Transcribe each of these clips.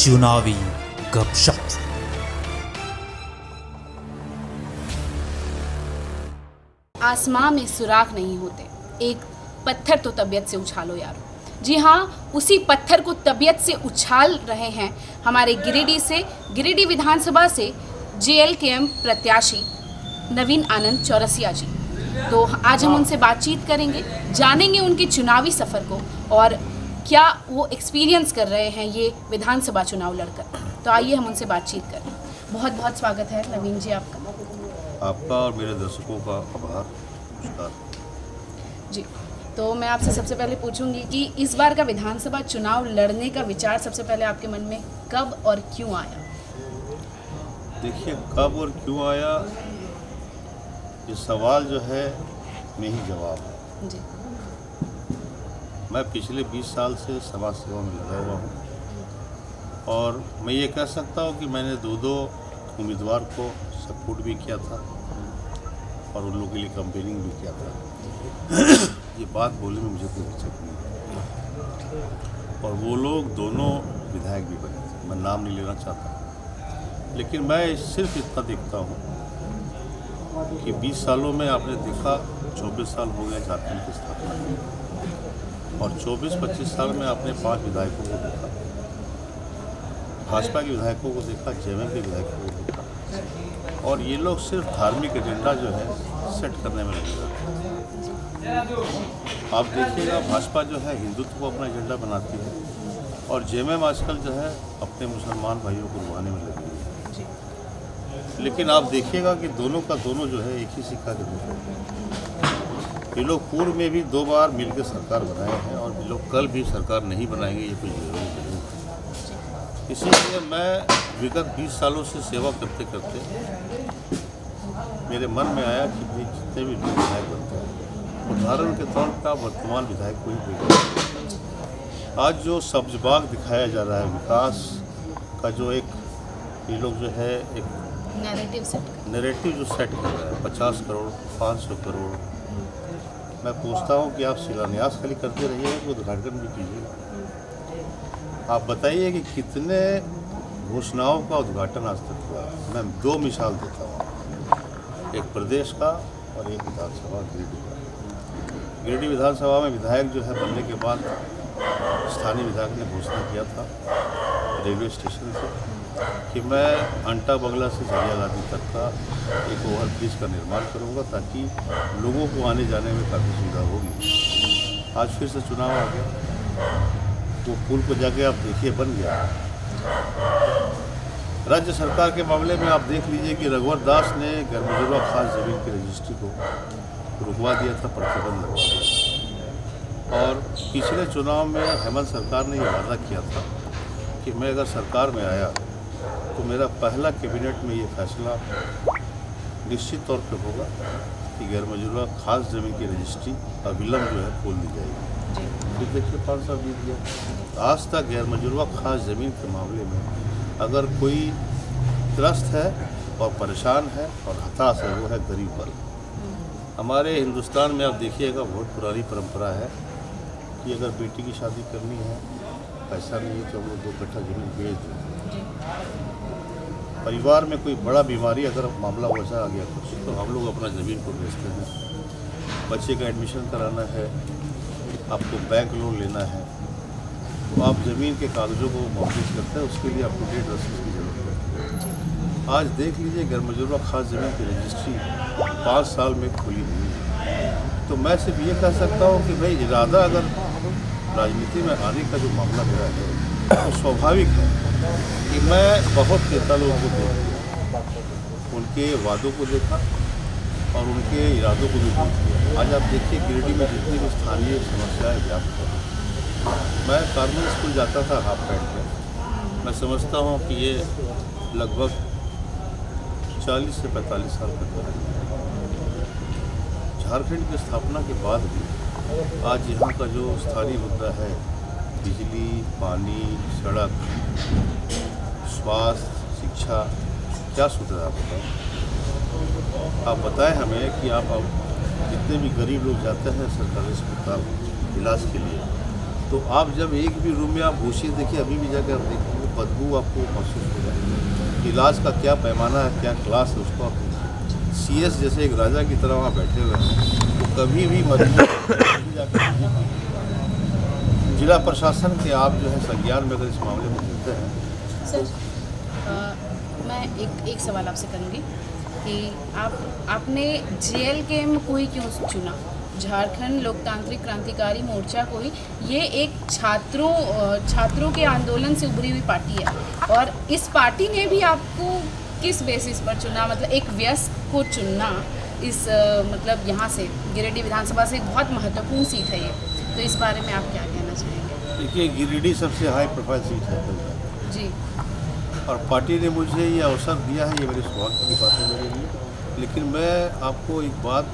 चुनावी गपशप। आसमां में सुराख नहीं होते, एक पत्थर तो तबीयत से उछालो यारो। जी हाँ, उसी पत्थर को तबीयत से उछाल रहे हैं हमारे गिरिडीह विधानसभा से JLKM प्रत्याशी नवीन आनंद चौरसिया जी। तो आज हम उनसे बातचीत करेंगे, जानेंगे उनके चुनावी सफ़र को और क्या वो एक्सपीरियंस कर रहे हैं ये विधानसभा चुनाव लड़कर। तो आइए हम उनसे बातचीत करें। बहुत बहुत स्वागत है नवीन जी आपका और मेरे दर्शकों का आभार। नमस्कार जी। तो मैं आपसे सबसे पहले पूछूंगी कि इस बार का विधानसभा चुनाव लड़ने का विचार सबसे पहले आपके मन में कब और क्यों आया? देखिए, कब और क्यों आया, ये सवाल जो है में ही जवाब है। जी मैं पिछले 20 साल से समाज सेवा में लगा हुआ हूँ और मैं ये कह सकता हूँ कि मैंने दो उम्मीदवार को सपोर्ट भी किया था और उन लोगों के लिए कैंपेनिंग भी किया था। ये बात बोलने में मुझे कोई हिचक नहीं, और वो लोग दोनों विधायक भी बने थे। मैं नाम नहीं लेना चाहता, लेकिन मैं सिर्फ इतना देखता हूँ कि 20 सालों में आपने देखा 24 साल हो गए झारखंड की स्थापना की, और 24-25 साल में आपने 5 विधायकों को देखा, भाजपा के विधायकों को देखा, JMM के विधायकों को देखा, और ये लोग सिर्फ धार्मिक एजेंडा जो है सेट करने में लगे रहते हैं। आप देखिएगा, भाजपा जो है हिंदुत्व को अपना एजेंडा बनाती है और JMM आजकल जो है अपने मुसलमान भाइयों को रुआने में लगी है। लेकिन आप देखिएगा कि दोनों का दोनों जो है एक ही सिक्का के दो पहलू। ये लोग पूर्व में भी 2 बार मिलकर सरकार बनाए हैं और ये लोग कल भी सरकार नहीं बनाएंगे, ये कोई जरूरी नहीं है। इसीलिए मैं विगत 20 सालों से सेवा करते करते मेरे मन में आया कि भाई जितने भी लोग विधायक बनते हैं, उदाहरण के तौर पर वर्तमान विधायक को ही कोई, आज जो सब्जबाग दिखाया जा रहा है विकास का, जो एक ये लोग जो है एक नैरेटिव जो सेट कर रहा है, 50 करोड़ 500 करोड़, मैं पूछता हूँ कि आप शिलान्यास खाली करते रहिए तो उद्घाटन भी कीजिए। आप बताइए कि कितने घोषणाओं का उद्घाटन आज तक हुआ। मैं 2 मिसाल देता हूँ, एक प्रदेश का और एक विधानसभा गिरिडीह का। गिरिडीह विधानसभा में विधायक जो है बनने के बाद स्थानीय विधायक ने घोषणा किया था रेलवे स्टेशन से कि मैं अंटा बंगला से झरियागादी तक का एक ओवरब्रिज का निर्माण करूंगा ताकि लोगों को आने जाने में काफ़ी सुविधा होगी। आज फिर से चुनाव आ गया, वो पुल को जाके आप देखिए बन गया। राज्य सरकार के मामले में आप देख लीजिए कि रघुवर दास ने गरमजुर्वा खास जमीन की रजिस्ट्री को रुकवा दिया था, प्रतिबंध लगवा दिया। और पिछले चुनाव में हेमंत सरकार ने ये वादा किया था कि मैं अगर सरकार में आया तो मेरा पहला कैबिनेट में ये फैसला निश्चित तौर पर होगा कि गैरमजुर्वा खास जमीन की रजिस्ट्री अविलंब जो है खोल दी जाएगी। फिर देखिए 5 साल बीत गया, आज तक गैरमजुर्वा खास ज़मीन के मामले में अगर कोई त्रस्त है और परेशान है और हताश है, वो है गरीब वर्ग। हमारे हिंदुस्तान में आप देखिएगा बहुत पुरानी परंपरा है कि अगर बेटी की शादी करनी है, पैसा नहीं है तो वो 2 कट्ठा ज़मीन बेच दें। परिवार में कोई बड़ा बीमारी अगर मामला वैसा आ गया कुछ, तो हम लोग अपना ज़मीन को बेचते हैं। बच्चे का एडमिशन कराना है, आपको बैंक लोन लेना है, तो आप ज़मीन के कागज़ों को मौजूद करते हैं, उसके लिए आपको डेट रसीद की ज़रूरत है। आज देख लीजिए गैरमजुर्वा खास ज़मीन की रजिस्ट्री 5 साल में खुली नहीं है। तो मैं सिर्फ ये कह सकता हूँ कि भाई इरादा अगर राजनीति में आने का जो मामला मेरा है तो स्वाभाविक है कि मैं बहुत नेता लोगों को देखा, उनके वादों को देखा और उनके इरादों को भी देखा। आज आप देखिए गिरिडीह में जितनी भी स्थानीय समस्याएं व्याप्त हैं, मैं कॉन्वेंट स्कूल जाता था हाफ पैंट में, मैं समझता हूँ कि ये लगभग 40 से 45 साल तक झारखंड की स्थापना के बाद भी आज यहाँ का जो स्थानीय मुद्दा है, बिजली, पानी, सड़क, स्वास्थ्य, शिक्षा, क्या सुविधा आप बताएं? आप बताएं हमें कि आप जितने भी गरीब लोग जाते हैं सरकारी अस्पताल इलाज के लिए, तो आप जब एक भी रूम में आप घुसिए, देखिए अभी भी जाकर आप देखिए बदबू आपको महसूस होगा। इलाज का क्या पैमाना है, क्या क्लास है, उसको आप CS जैसे एक राजा की तरह वहाँ बैठे हुए हैं, तो कभी भी जिला प्रशासन के आप जो है संज्ञान में अगर इस मामले में देते हैं। सर मैं एक सवाल आपसे करूँगी कि आपने JLKM को ही क्यों चुना? झारखंड लोकतांत्रिक क्रांतिकारी मोर्चा को ही, ये एक छात्रों के आंदोलन से उभरी हुई पार्टी है, और इस पार्टी ने भी आपको किस बेसिस पर चुना? मतलब एक वयस्क को चुनना इस मतलब यहाँ से गिरिडीह विधानसभा से एक बहुत महत्वपूर्ण सीट है ये, तो इस बारे में आप क्या कहना चाहेंगे? देखिए, गिरिडीह सबसे हाई प्रोफाइल सीट है जी, और पार्टी ने मुझे ये अवसर दिया है, ये मेरे सौभाग्य की बात है मेरे लिए। लेकिन मैं आपको एक बात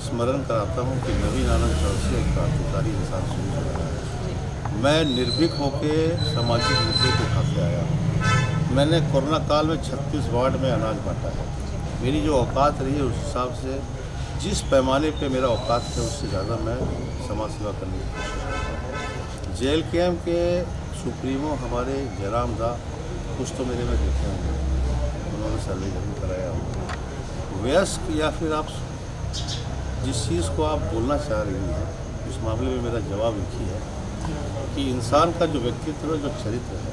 स्मरण कराता हूँ कि नवीन आनंद चौरसिया एक क्रांतिकारी इंसान शुरू हो रहा है। मैं निर्भीक होकर सामाजिक मुद्दे को उठाते आया हूँ। मैंने कोरोना काल में 36 वार्ड में अनाज बांटा है। मेरी जो औकात रही है उस हिसाब से, जिस पैमाने पे मेरा औकात है उससे ज़्यादा मैं समाज सेवा करने की कोशिश करता हूँ। JLKM के सुप्रीमो हमारे जयराम दा, कुछ तो मेरे में देखे होंगे, उन्होंने सर्वे जरूर कराया होगा। वयस्क या फिर आप जिस चीज़ को आप बोलना चाह रही हैं, इस मामले में मेरा जवाब एक ही है कि इंसान का जो व्यक्तित्व है, जो चरित्र है,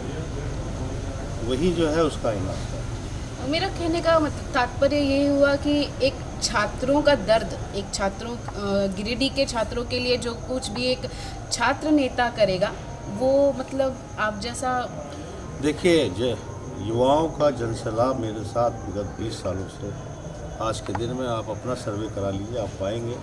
वही जो है उसका इनाम है। मेरा कहने का तात्पर्य ये हुआ कि एक छात्रों का दर्द, एक गिरिडीह के छात्रों के लिए जो कुछ भी एक छात्र नेता करेगा, वो मतलब आप जैसा। देखिए, युवाओं का जनसैलाब मेरे साथ विगत 20 सालों से, आज के दिन में आप अपना सर्वे करा लीजिए, आप पाएंगे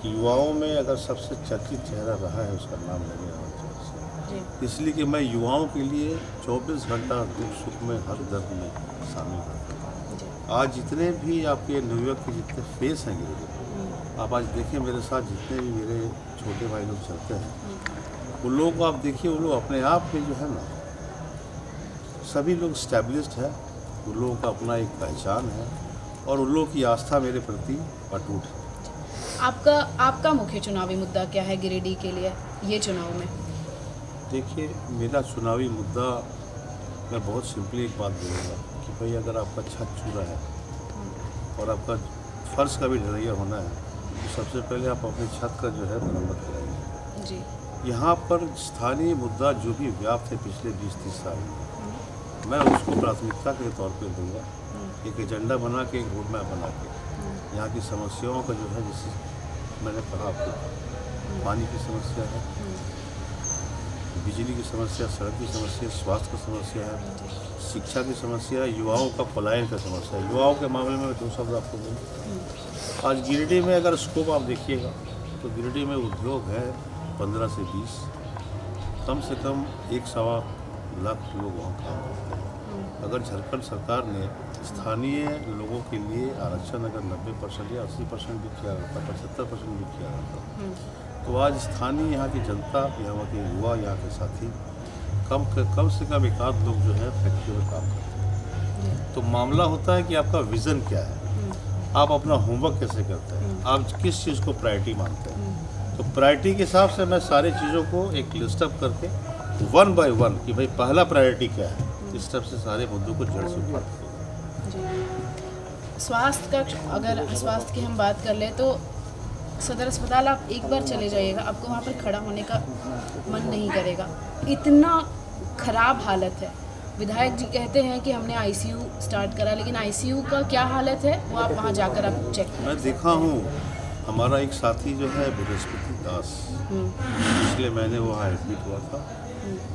कि युवाओं में अगर सबसे चर्चित चेहरा रहा है, उसका नाम नवीन आनंद चौरसिया। इसलिए कि मैं युवाओं के लिए 24 घंटा दुख सुख में हर दर्द में शामिल रहता हूँ। आज जितने भी आपके न्यूयॉर्क के जितने फेस हैं गिरिडीह, आप आज देखिए मेरे साथ जितने भी मेरे छोटे भाई लोग चलते हैं, उन लोगों को आप देखिए, उन लोग अपने आप में जो है ना, सभी लोग स्टैब्लिश्ड है, उन लोगों का अपना एक पहचान है और उन लोगों की आस्था मेरे प्रति अटूट है। आपका मुख्य चुनावी मुद्दा क्या है गिरिडीह के लिए ये चुनाव में? देखिए, मेरा चुनावी मुद्दा, मैं बहुत सिंपली एक बात बोलूँगा कि भाई अगर आपका छत चूरा है और आपका फर्श का भी ढलैया होना है, तो सबसे पहले आप अपने छत का जो है मरम्मत कराइए। जी, यहाँ पर स्थानीय मुद्दा जो भी व्याप्त है पिछले 20-30 साल में, मैं उसको प्राथमिकता के तौर पे दूंगा। एक एजेंडा बना के, एक रोड मैप बना के, यहाँ की समस्याओं का जो है, जैसे मैंने कहा आपको, पानी की समस्या है, बिजली की समस्या, सड़क की समस्या, स्वास्थ्य की समस्या है, शिक्षा की समस्या है, युवाओं का पलायन का समस्या है। युवाओं के मामले में 2 शब्द आपको बोलूँ, आज गिरिडीह में अगर स्कोप आप देखिएगा तो गिरिडीह में उद्योग है 15 से 20, कम से कम 1-1.25 लाख लोग वहाँ काम करते हैं। अगर झारखंड सरकार ने स्थानीय लोगों के लिए आरक्षण अगर 90% या 80% भी किया रहता, 75% भी किया रहता, तो आज स्थानीय यहाँ की जनता, यहाँ के युवा, यहाँ के साथी कम से कम 1-8 लोग जो है फैक्ट्री में काम करते हैं। तो मामला होता है कि आपका विज़न क्या है, आप अपना होमवर्क कैसे करते हैं, आप किस चीज़ को प्रायोरिटी मानते हैं। तो प्रायोरिटी के हिसाब से मैं सारी चीज़ों को एक लिस्टअप करके 1 बाय 1 कि भाई पहला प्रायोरिटी क्या है, इस तरह से सारे मुद्दों को जड़ से उठाते हैं। अगर स्वास्थ्य की हम बात कर ले तो सदर अस्पताल आप एक बार चले जाइएगा, आपको वहाँ पर खड़ा होने का मन नहीं करेगा, इतना खराब हालत है। विधायक जी कहते हैं कि हमने ICU स्टार्ट करा, लेकिन ICU का क्या हालत है वो आप वहाँ जाकर आप चेक। मैं देखा हूँ, हमारा एक साथी जो है बृहस्पति दास, पिछले महीने वहाँ एडमिट हुआ था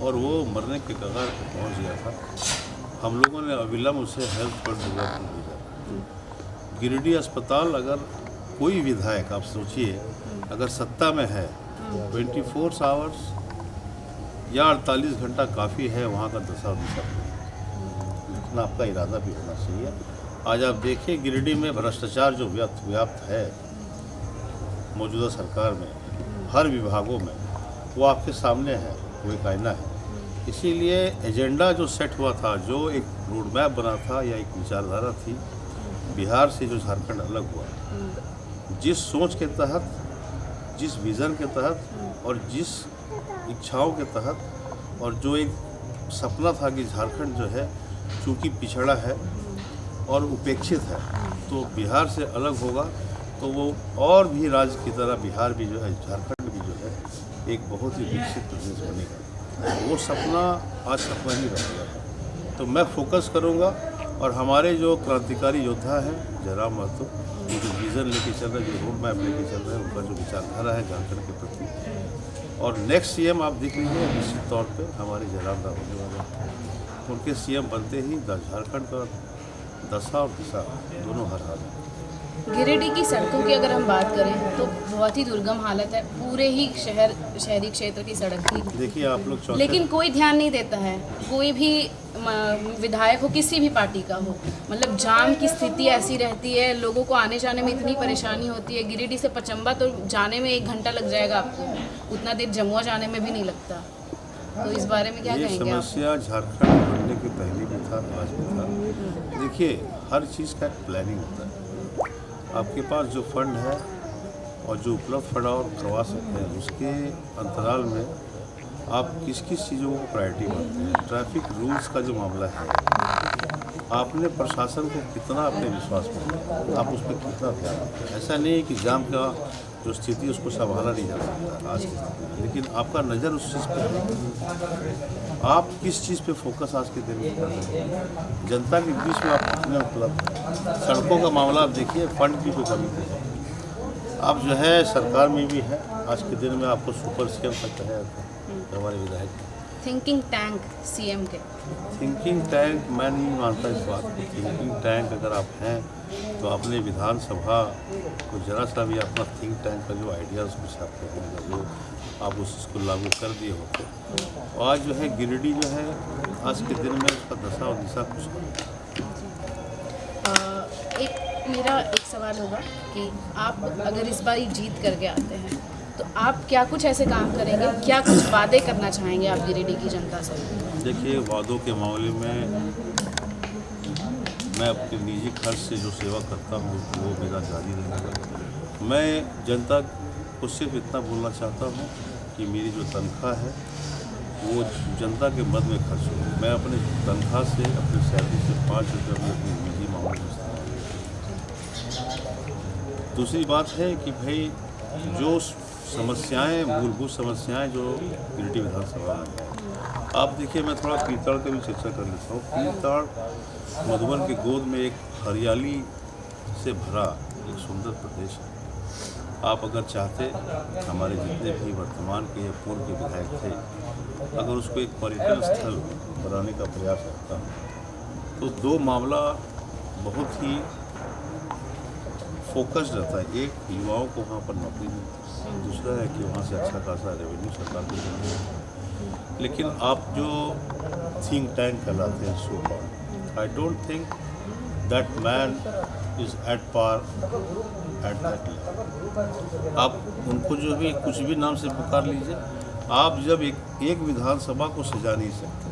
और वो मरने के कगार पर पहुँच गया था। हम लोगों ने अविलंब उसे हेल्थ फंड भेजा। गिरिडीह अस्पताल, अगर कोई विधायक, आप सोचिए, अगर सत्ता में है, 24 आवर्स या 48 घंटा काफ़ी है वहाँ का दशा दिशा, लेकिन आपका इरादा भी होना चाहिए। आज आप देखिए गिरिडीह में भ्रष्टाचार जो व्याप्त है मौजूदा सरकार में, हर विभागों में, वो आपके सामने है, वो एक आईना है। इसीलिए एजेंडा जो सेट हुआ था, जो एक रोड मैप बना था या एक विचारधारा थी, बिहार से जो झारखंड अलग हुआ, जिस सोच के तहत, जिस विज़न के तहत और जिस इच्छाओं के तहत, और जो एक सपना था कि झारखंड जो है चूँकि पिछड़ा है और उपेक्षित है, तो बिहार से अलग होगा तो वो और भी राज्य की तरह बिहार भी जो है, झारखंड भी जो है एक बहुत ही विकसित प्रदेश बनेगा। वो सपना आज सपना ही रह गया है। तो मैं फोकस करूँगा और हमारे जो क्रांतिकारी योद्धा हैं जयराम महतो, वो जो विज़न लेके चल रहे हैं, जो रोड मैप लेके चल रहे हैं, उनका जो विचारधारा है झारखंड के प्रति, और नेक्स्ट सीएम आप देख लीजिए निश्चित तौर पे हमारे जयराम राव होने वाले हैं। उनके सीएम बनते ही झारखंड का दशा और दिशा दोनों हर हाल है। गिरिडीह की सड़कों की अगर हम बात करें तो बहुत ही दुर्गम हालत है, पूरे ही शहरी क्षेत्र की सड़क की। देखिए आप लोग लेकिन कोई ध्यान नहीं देता है, कोई भी विधायक हो, किसी भी पार्टी का हो, मतलब जाम की स्थिति ऐसी रहती है, लोगों को आने जाने में इतनी परेशानी होती है। गिरिडीह से पचम्बा तो जाने में 1 घंटा लग जाएगा आपको, उतना देर जमुआ जाने में भी नहीं लगता। तो इस बारे में क्या कहेंगे आप? समस्या झारखंड बनने के पहले भी था, आज भी था। देखिए हर चीज़ का एक प्लानिंग होता है। आपके पास जो फंड है और जो उपलब्ध फंड और करवा सकते हैं, उसके अंतराल में आप किस किस चीज़ों को प्रायोरिटी मानते हैं। ट्रैफिक रूल्स का जो मामला है, आपने प्रशासन को कितना अपने विश्वास में, आप उस पर कितना ध्यान देते हैं। ऐसा नहीं है कि जाम का जो स्थिति उसको संभाला नहीं जा सकता आज की स्थिति में, लेकिन आपका नज़र उस चीज़ पर, आप किस चीज़ पे फोकस आज के दिन में कर रहे हैं। जनता के बीच में आप कितने उपलब्ध, सड़कों का मामला आप देखिए, फंड की कोई कमी नहीं है। आप जो है सरकार में भी है, आज के दिन में आपको सुपर सीएम तक कहा जाता है हमारे विधायक। थिंकिंग टैंक सीएम के, थिंकिंग टैंक मैं नहीं मानता इस बात को। थिंकिंग टैंक अगर आप हैं तो अपने विधानसभा को जरा सा भी अपना थिंक टैंक का जो आइडियाज़ कुछ आपके हैं, जो आप उसको लागू कर दिए होते। और आज जो है गिरिडीह जो है आज के दिन में उसका दशा और दिशा कुछ नहीं। मेरा एक सवाल होगा कि आप अगर इस बार जीत करके आते हैं तो आप क्या कुछ ऐसे काम करेंगे, क्या कुछ वादे करना चाहेंगे आप गिरिडीह की जनता से? देखिए वादों के मामले में मैं अपने निजी खर्च से जो सेवा करता हूँ वो मेरा जारी रहेगा। मैं जनता को सिर्फ इतना बोलना चाहता हूँ कि मेरी जो तनख्वाह है वो जनता के मद में खर्च हो। मैं अपने तनख्वाह से, अपने सैलरी से 5 रुपये अपने निजी मामले में इस्तेमाल। दूसरी बात है कि भाई जो समस्याएं, मूलभूत समस्याएं जो गिरिडीह विधानसभा में है, आप देखिए मैं थोड़ा कीर्तन की भी चर्चा कर लेता हूँ। कीर्तन मधुबन के गोद में एक हरियाली से भरा एक सुंदर प्रदेश है। आप अगर चाहते, हमारे जितने भी वर्तमान के या पूर्व के विधायक थे, अगर उसको एक पर्यटन स्थल बनाने का प्रयास करता तो 2 मामला बहुत ही फोकस रहता है। एक, युवाओं को वहाँ पर नौकरी मिलती है, दूसरा है कि वहाँ से अच्छा खासा रेवेन्यू सरकार को देना है। लेकिन आप जो थिंक टैंक कहलाते हैं so called, I don't think that man is at par at that level. आप उनको जो भी कुछ भी नाम से पुकार लीजिए, आप जब एक विधानसभा को सजा नहीं सकते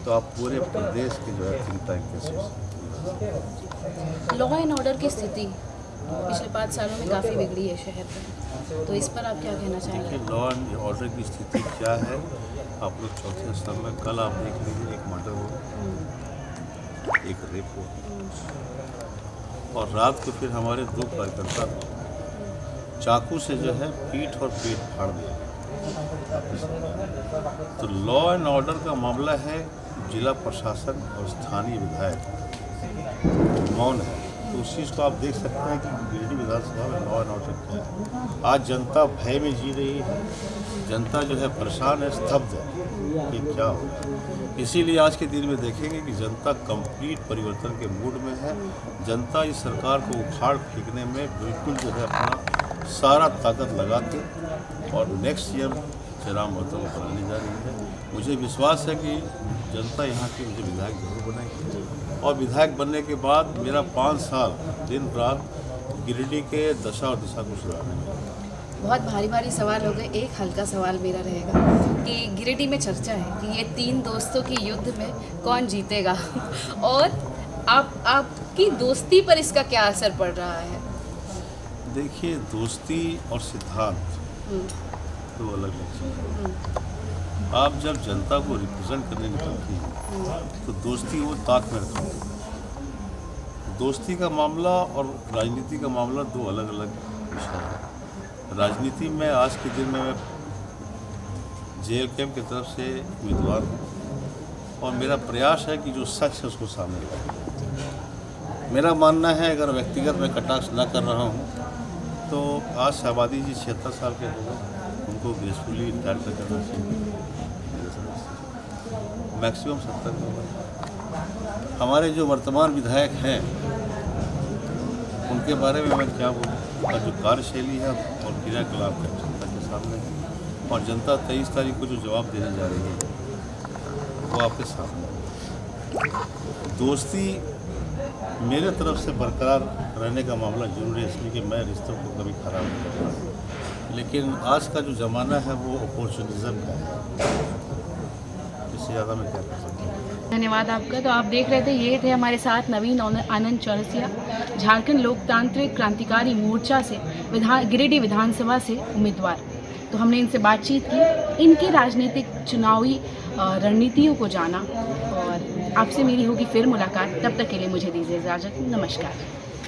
तो आप पूरे प्रदेश के जो है थिंक टैंक कैसे हो सकते। लॉ एंड ऑर्डर की स्थिति पिछले 5 सालों में काफ़ी बिगड़ी है शहर में, तो इस पर आप क्या कहना चाहेंगे? लॉ एंड ऑर्डर की स्थिति क्या है, आप लोग चौथे स्तर में, कल आप देख लीजिए एक मर्डर हो, एक रेप हो, और रात को फिर हमारे 2 कार्यकर्ता को चाकू से जो है पीठ और पेट फाड़ दिया। तो लॉ एंड ऑर्डर का मामला है, जिला प्रशासन और स्थानीय विधायक मौन है। तो उस चीज़ को आप देख सकते हैं कि गिरिडीह विधानसभा में लॉ एंड ऑर्डर क्या है। आज जनता भय में जी रही है, जनता जो है परेशान है, स्तब्ध है कि क्या होगा। इसीलिए आज के दिन में देखेंगे कि जनता कंप्लीट परिवर्तन के मूड में है। जनता इस सरकार को उखाड़ फेंकने में बिल्कुल जो है अपना सारा ताकत लगा के और नेक्स्ट सीएम जयराम महतो को बनाने जा रही है। मुझे विश्वास है कि जनता यहाँ की मुझे विधायक जरूर बनाएगी, और विधायक बनने के बाद मेरा 5 साल दिन रात गिरिडीह के दशा और दिशा को सुधारने में। बहुत भारी भारी सवाल हो गए, एक हल्का सवाल मेरा रहेगा कि गिरिडीह में चर्चा है कि ये 3 दोस्तों की युद्ध में कौन जीतेगा और आपकी दोस्ती पर इसका क्या असर पड़ रहा है? देखिए दोस्ती और सिद्धांत 2 अलग अलग चीज़ हैं। आप जब जनता को रिप्रेजेंट करने निकलती हैं तो दोस्ती वो ताक में रखते हैं। दोस्ती का मामला और राजनीति का मामला दो अलग अलग विषय है। राजनीति में आज के दिन में मैं JLKM की तरफ से उम्मीदवार हूँ और मेरा प्रयास है कि जो सच है उसको सामने लाऊं। मेरा मानना है अगर व्यक्तिगत मैं कटाक्ष न कर रहा हूँ तो आज शहबादी जी 76 साल के हो गए, उनको ग्रेसफुली रिटायर कर देना चाहिए। मैक्सिमम 70 में होगा। हमारे जो वर्तमान विधायक हैं उनके बारे में मैं क्या बोलूँ, उनका जो कार्यशैली है और क्रियाकलाप है जनता के सामने है और जनता 23 तारीख को जो जवाब देने जा रही है वो आपके सामने है। दोस्ती मेरे तरफ से बरकरार रहने का मामला जरूरी है, इसलिए कि मैं रिश्तों को कभी खराब नहीं करता, लेकिन आज का जो ज़माना है वो अपॉर्चुनिज्म का है। इससे ज़्यादा मैं क्या कर सकता हूँ। धन्यवाद आपका। तो आप देख रहे थे, ये थे हमारे साथ नवीन आनंद चौरसिया, झारखंड लोकतांत्रिक क्रांतिकारी मोर्चा से गिरिडीह विधानसभा से उम्मीदवार। तो हमने इनसे बातचीत की, इनके राजनीतिक चुनावी रणनीतियों को जाना और आपसे मेरी होगी फिर मुलाकात। तब तक के लिए मुझे दीजिए इजाज़त। नमस्कार।